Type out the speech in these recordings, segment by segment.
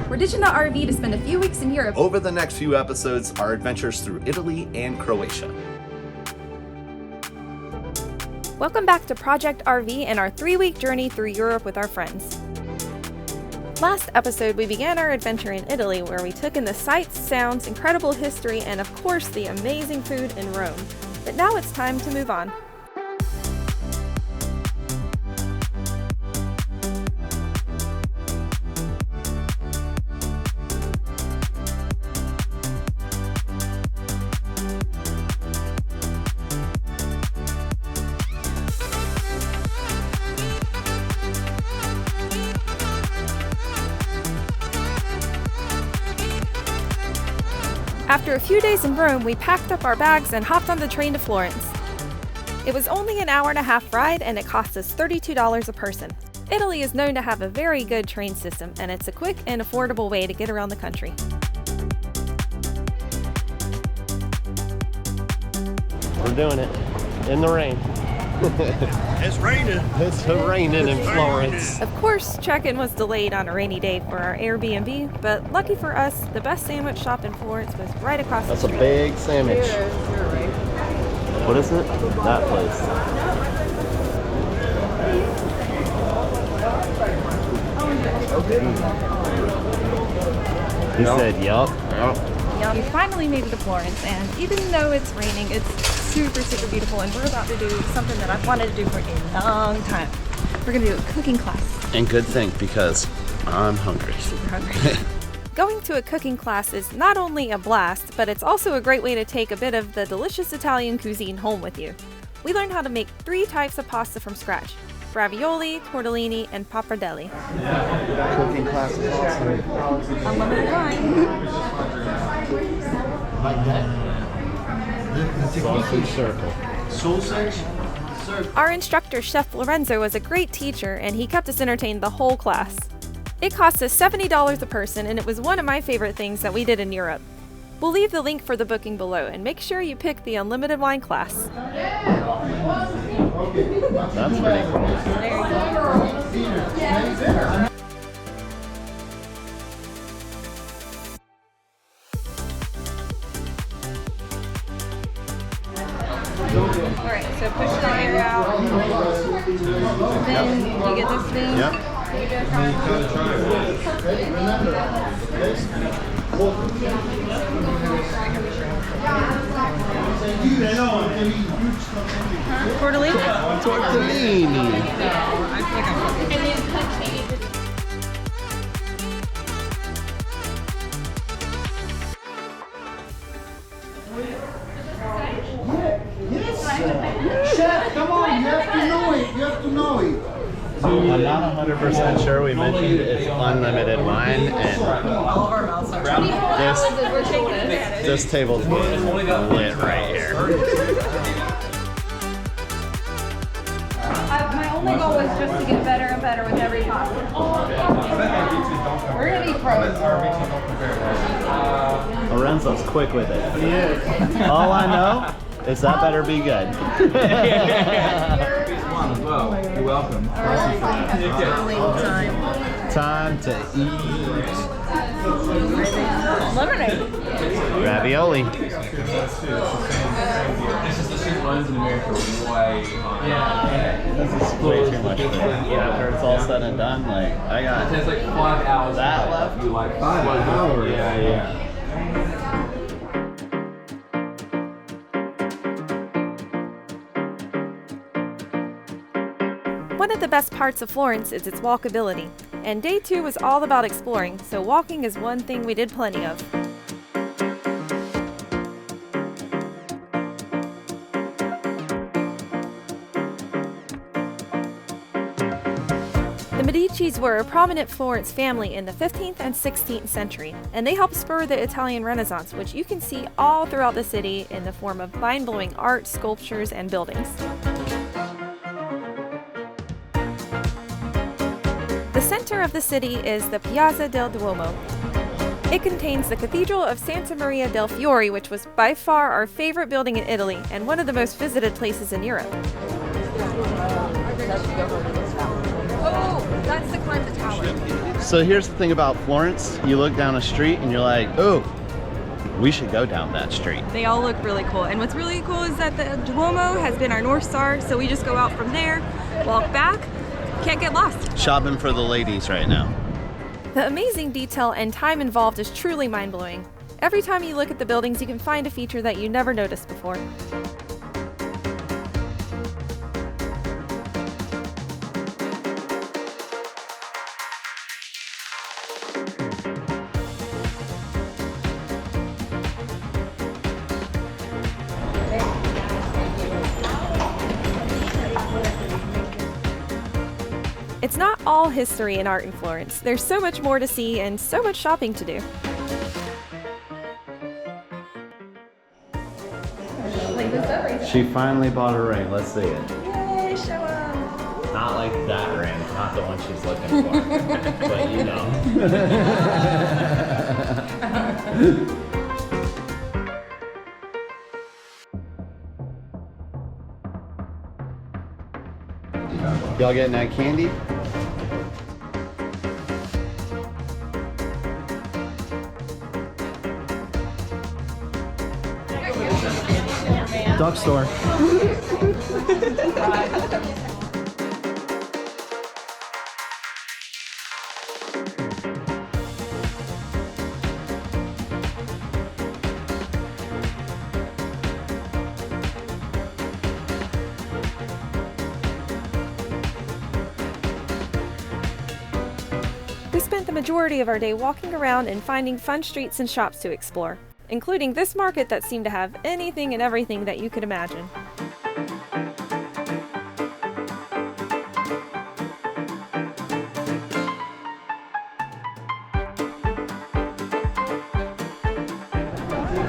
We're ditching the RV to spend a few weeks in Europe. Over the next few episodes, our adventures through Italy and Croatia. Welcome back to Project RV and our 3-week journey through Europe with our friends. Last episode, we began our adventure in Italy, where we took in the sights, sounds, incredible history, and of course the amazing food in Rome. But now it's time to move on. After a few days in Rome, we packed up our bags and hopped on the train to Florence. It was only an hour-and-a-half ride, and it cost us $32 a person. Italy is known to have a very good train system, and it's a quick and affordable way to get around the country. We're doing it in the rain. It's raining. It's raining in Florence. Of course, check-in was delayed on a rainy day for our Airbnb, but lucky for us, the best sandwich shop in Florence was right across the street. That's a big sandwich. What is it? That place. He said, yup. We finally made it to Florence, and even though it's raining, it's super, super beautiful, and we're about to do something that I've wanted to do for a long time. We're gonna do a cooking class. And good thing, because I'm hungry. Super hungry. Going to a cooking class is not only a blast, but it's also a great way to take a bit of the delicious Italian cuisine home with you. We learned how to make 3 types of pasta from scratch: ravioli, tortellini, and pappardelle. Cooking class is awesome. Unlimited time. Like that? Sausage circle. Sausage? Our instructor, Chef Lorenzo, was a great teacher, and he kept us entertained the whole class. It cost us $70 a person, and it was one of my favorite things that we did in Europe. We'll leave the link for the booking below, and make sure you pick the unlimited wine class. That's pretty cool. Alright, so push the air out. Then you get this thing. Yep. You go across. Tortellini? Tortellini. Chef, come on, you have to know it. You have to know it. I'm not 100% sure. We mentioned it's unlimited wine, and All of our mouths are this table's lit right here. My only goal was just to get better and better with every pasta. We're gonna be pros. Lorenzo's quick with it. All I know is that better be good. You're welcome. Time to eat. Lemonade. Ravioli. It's just the shit runs in America way This is way too much food. After it's all said and done, like, I It got takes like 5 hours. that left. You like 5 hours. Yeah. One of the best parts of Florence is its walkability, and day 2 was all about exploring, so walking is one thing we did plenty of. The Medicis were a prominent Florence family in the 15th and 16th century, and they helped spur the Italian Renaissance, which you can see all throughout the city in the form of mind-blowing art, sculptures, and buildings. The center of the city is the Piazza del Duomo. It contains the Cathedral of Santa Maria del Fiore, which was by far our favorite building in Italy and one of the most visited places in Europe. Oh, that's the climb the tower. So here's the thing about Florence. You look down a street and you're like, oh, we should go down that street. They all look really cool. And what's really cool is that the Duomo has been our North Star, so we just go out from there, walk back, can't get lost. Shopping for the ladies right now. The amazing detail and time involved is truly mind-blowing. Every time you look at the buildings, you can find a feature that you never noticed before. It's not all history and art in Florence. There's so much more to see and so much shopping to do. She finally bought a ring. Let's see it. Yay, show 'em. Not like that ring, not the one she's looking for, but you know. Y'all getting that candy? Dog store. We spent the majority of our day walking around and finding fun streets and shops to explore, including this market that seemed to have anything and everything that you could imagine.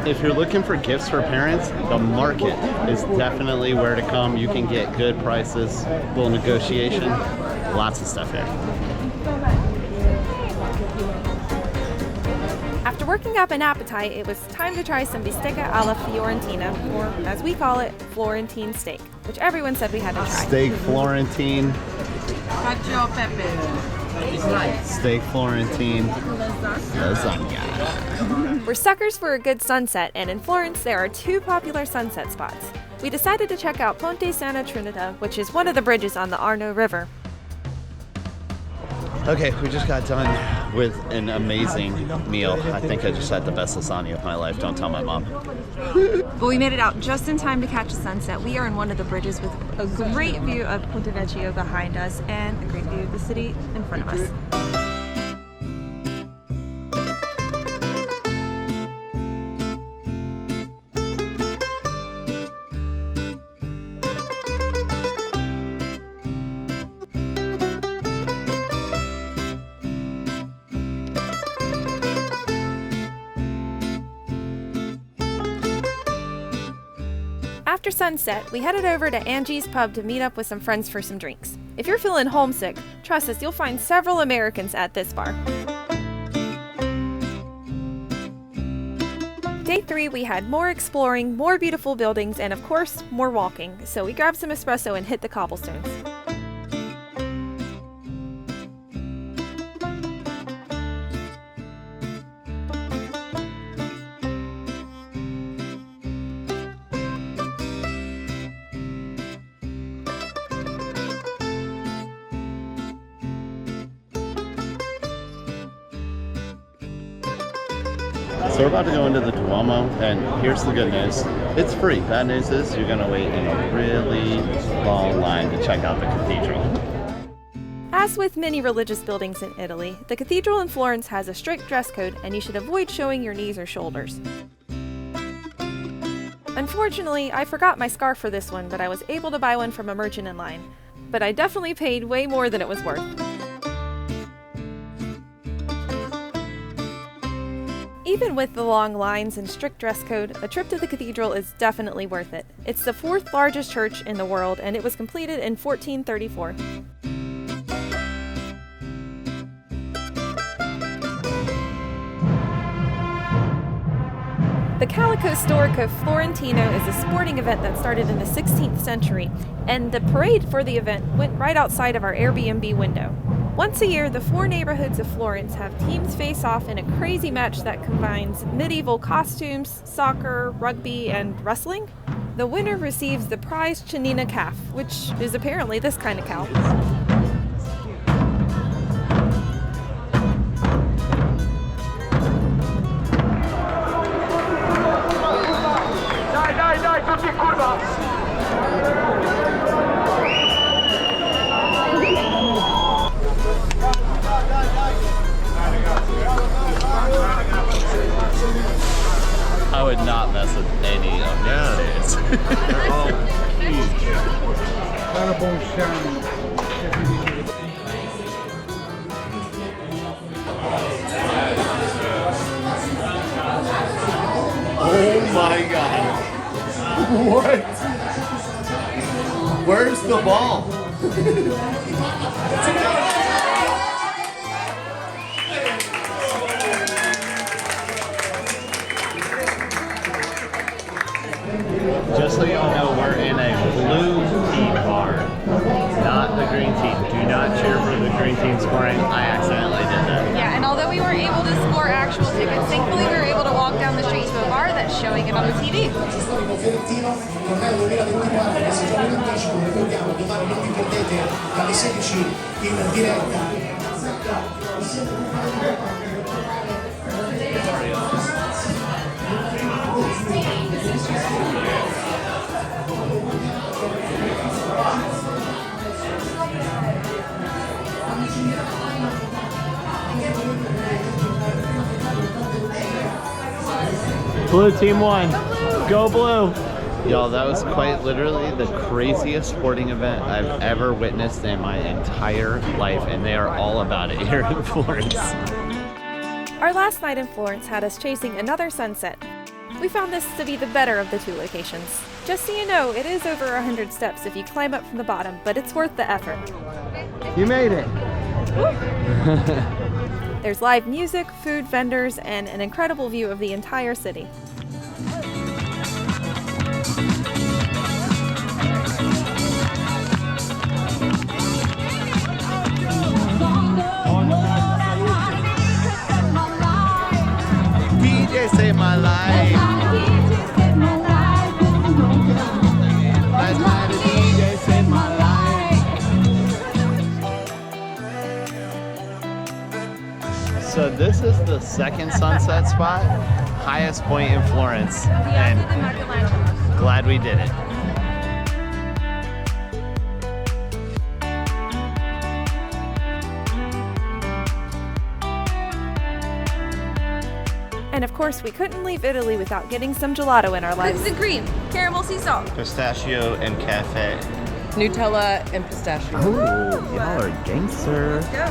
If you're looking for gifts for parents, the market is definitely where to come. You can get good prices, little negotiation, lots of stuff here. After working up an appetite, it was time to try some bistecca alla Fiorentina, or as we call it, Florentine steak, which everyone said we had to try. Steak Florentine. Steak Florentine. Lasagna. We're suckers for a good sunset, and in Florence there are two popular sunset spots. We decided to check out Ponte Santa Trinita, which is one of the bridges on the Arno River. Okay, we just got done with an amazing meal. I think I just had the best lasagna of my life. Don't tell my mom. But we made it out just in time to catch the sunset. We are in one of the bridges with a great view of Ponte Vecchio behind us and a great view of the city in front of us. After sunset, we headed over to Angies Pub to meet up with some friends for some drinks. If you're feeling homesick, trust us, you'll find several Americans at this bar. Day 3, we had more exploring, more beautiful buildings, and of course, more walking, so we grabbed some espresso and hit the Cobblestones. So we're about to go into the Duomo, and here's the good news. It's free. Bad news is you're going to wait in a really long line to check out the cathedral. As with many religious buildings in Italy, the cathedral in Florence has a strict dress code, and you should avoid showing your knees or shoulders. Unfortunately, I forgot my scarf for this one, but I was able to buy one from a merchant in line. But I definitely paid way more than it was worth. Even with the long lines and strict dress code, a trip to the cathedral is definitely worth it. It's the 4th largest church in the world, and it was completed in 1434. The Calico Storico Florentino is a sporting event that started in the 16th century, and the parade for the event went right outside of our Airbnb window. Once a year, the 4 neighborhoods of Florence have teams face off in a crazy match that combines medieval costumes, soccer, rugby, and wrestling. The winner receives the prize Chianina calf, which is apparently this kind of cow. I would not mess with any of these dudes. They're all huge. Oh my god. What? Where's the ball? Just so y'all know, we're in a blue team bar, not the green team. Do not cheer for the green team scoring. I accidentally did that. Yeah, and although we weren't able to score actual tickets, thankfully we were able to walk down the street to a bar that's showing it on the TV. Blue team won. Go blue. Y'all, that was quite literally the craziest sporting event I've ever witnessed in my entire life, and they are all about it here in Florence. Our last night in Florence had us chasing another sunset. We found this to be the better of the 2 locations. Just so you know, it is over 100 steps if you climb up from the bottom, but it's worth the effort. You made it. There's live music, food vendors, and an incredible view of the entire city. DJ saved my life. Last night a DJ saved my life. So this is the second sunset spot, highest point in Florence, and glad we did it. And of course, we couldn't leave Italy without getting some gelato in our lives. Cookies and cream, caramel sea salt. Pistachio and cafe. Nutella and pistachio. Ooh, y'all are gangster. Let's go.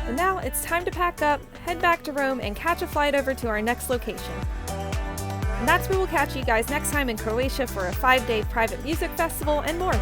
And now it's time to pack up, head back to Rome, and catch a flight over to our next location. And that's where we'll catch you guys next time in Croatia for a 5-day private music festival and more.